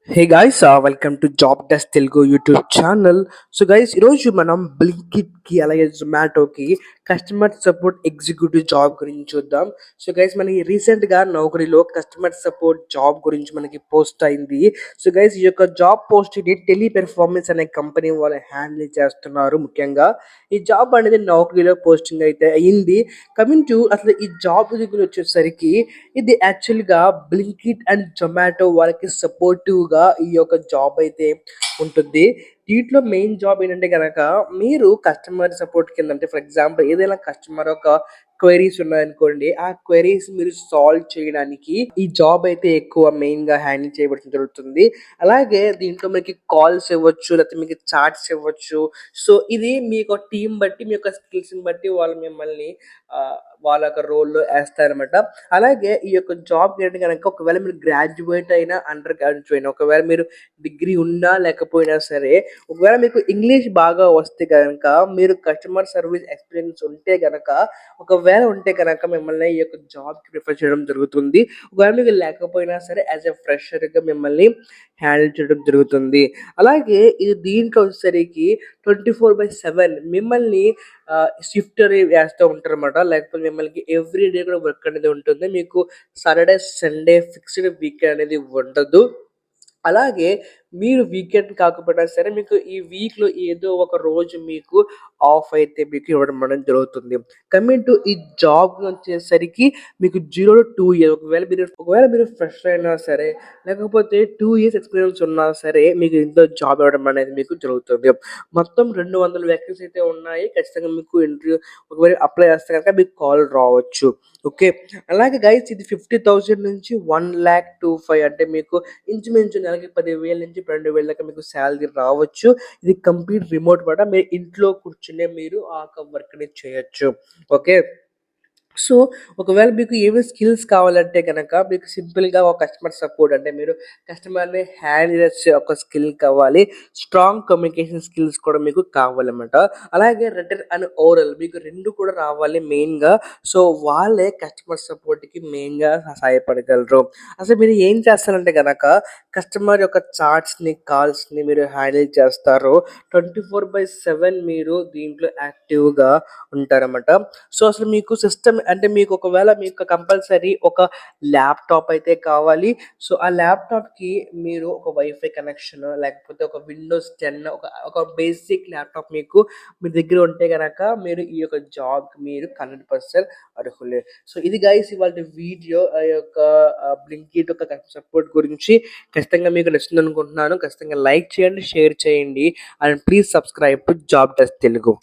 Hey guys welcome to job desk Telugu YouTube channel. So guys ఈరోజు మనం బ్లింకిట్కి అలాగే జొమాటోకి customer support executive job గురించి చూద్దాం. సో గైస్ మనకి రీసెంట్గా నౌకరీలో కస్టమర్ సపోర్ట్ జాబ్ గురించి మనకి పోస్ట్ అయింది. సో గైస్ ఈ యొక్క జాబ్ పోస్ట్ని టెలి పెర్ఫార్మెన్స్ అనే కంపెనీ వాళ్ళు హ్యాండిల్ చేస్తున్నారు. ముఖ్యంగా ఈ జాబ్ అనేది నౌకరీలో పోస్టింగ్ అయితే అయింది. కమింగ్ టు అసలు ఈ జాబ్ దగ్గర వచ్చేసరికి ఇది యాక్చువల్‌గా బ్లింకిట్ అండ్ జొమాటో వాళ్ళకి సపోర్టివ్‌గా ఈ యొక్క జాబ్ అయితే ఉంటుంది. దీంట్లో మెయిన్ జాబ్ ఏంటంటే గనక మీరు కస్టమర్ సపోర్ట్ కింద అంటే ఫర్ ఎగ్జాంపుల్ ఏదైనా కస్టమర్ ఒక క్వెరీస్ ఉన్నాయనుకోండి. ఆ క్వెరీస్ మీరు సాల్వ్ చేయడానికి ఈ జాబ్ అయితే ఎక్కువ మెయిన్‌గా హ్యాండిల్ చేయబడడం జరుగుతుంది. అలాగే దీంట్లో మనకి కాల్స్ ఇవ్వచ్చు, లేకపోతే మీకు చాట్స్ ఇవ్వచ్చు. సో, ఇది మీ యొక్క టీమ్ బట్టి, మీ యొక్క స్కిల్స్‌ని బట్టి వాళ్ళు మిమ్మల్ని ఆహ్, వాళ్ళ యొక్క రోల్‌లో ఏస్తారనమాట. అలాగే ఈ యొక్క జాబ్‌కి ఏంటంటే గనక ఒకవేళ మీరు గ్రాడ్యుయేట్ అయినా, అండర్ గ్రాడ్యుయేట్ అయినా, ఒకవేళ మీరు డిగ్రీ ఉన్నా లేకపోయినా సరే, ఒకవేళ మీకు ఇంగ్లీష్ బాగా వస్తే గనక, మీరు కస్టమర్ సర్వీస్ ఎక్స్‌పీరియన్స్ ఉంటే గనక, ఒకవేళ ఉంటే గనక మిమ్మల్ని ఈ యొక్క జాబ్‌కి ప్రిఫర్ చేయడం జరుగుతుంది. ఒకవేళ మీకు లేకపోయినా సరే యాస్ ఎ ఫ్రెషర్‌గా మిమ్మల్ని హ్యాండిల్ చేయడం జరుగుతుంది. అలాగే ఇది దీంట్లో వచ్చేసరికి 24/7 మిమ్మల్ని షిఫ్ట్ అనేది వేస్తూ ఉంటారనమాట. లేకపోతే మిమ్మల్ని ఎవ్రీ డే కూడా వర్క్ అనేది ఉంటుంది. మీకు సాటర్‌డే, సండే ఫిక్స్‌డ్ వీకెండ్ అనేది ఉండదు. అలాగే మీరు వీకెండ్ కాకపోయినా సరే మీకు ఈ వీక్‌లో ఏదో ఒక రోజు మీకు ఆఫ్ అయితే మీకు ఇవ్వడం అనేది జరుగుతుంది. కమింగ్ టు ఈ జాబ్ వచ్చేసరికి మీకు 0-2 ఇయర్ ఒకవేళ మీరు ఫ్రెషర్ అయినా సరే, లేకపోతే 2 ఇయర్స్ ఎక్స్‌పీరియన్స్ ఉన్నా సరే మీకు ఇందులో జాబ్ ఇవ్వడం అనేది మీకు జరుగుతుంది. మొత్తం 200 వేకెన్సీ అయితే ఉన్నాయి. ఖచ్చితంగా మీకు ఇంటర్వ్యూ ఒకవేళ అప్లై చేస్తే గనక మీకు కాల్ రావచ్చు. ఓకే. అలాగే గైస్ ఇది 50,000 నుంచి 1,25,000 అంటే మీకు ఇంచుమించు నెలకి 10,000 నుంచి 12,000 దాకా మీకు సాలరీ రావచ్చు. ఇది కంప్లీట్ రిమోట్ మాట. మీరు ఇంట్లో కూర్చునే మీరు ఆ యొక్క వర్క్‌ని చేయొచ్చు. ఓకే. సో, ఒకవేళ మీకు ఏమి స్కిల్స్ కావాలంటే గనక మీకు సింపుల్‌గా ఒక కస్టమర్ సపోర్ట్ అంటే మీరు కస్టమర్‌ని హ్యాండిల్ చేసే ఒక స్కిల్ కావాలి. స్ట్రాంగ్ కమ్యూనికేషన్ స్కిల్స్ కూడా మీకు కావాలన్నమాట. అలాగే రిటన్ అండ్ ఓరల్ మీకు 2 కూడా రావాలి మెయిన్‌గా. సో, వాళ్ళే కస్టమర్ సపోర్ట్‌కి మెయిన్‌గా సహాయపడగలరు. అసలు మీరు ఏం చేస్తారంటే గనక కస్టమర్ యొక్క చాట్స్‌ని, కాల్స్‌ని మీరు హ్యాండిల్ చేస్తారు. 24/7 మీరు దీంట్లో యాక్టివ్‌గా ఉంటారన్నమాట. సో, అసలు మీకు సిస్టమ్ అంటే మీకు ఒకవేళ మీకు కంపల్సరీ ఒక ల్యాప్‌టాప్ అయితే కావాలి. సో, ఆ ల్యాప్‌టాప్‌కి మీరు ఒక వైఫై కనెక్షన్ లేకపోతే ఒక విండోస్ 10 ఒక బేసిక్ ల్యాప్‌టాప్ మీకు మీ దగ్గర ఉంటే గనక మీరు ఈ యొక్క జాబ్‌కి మీరు 100% అర్హులే. సో, ఇది గైస్ ఇవాల్టి వీడియో ఆ యొక్క బ్లింకిట్ యొక్క కస్టమర్ సపోర్ట్ గురించి. ఖచ్చితంగా మీకు నచ్చిందనుకుంటున్నాను. ఖచ్చితంగా లైక్ చేయండి, షేర్ చేయండి and please subscribe to job desk Telugu.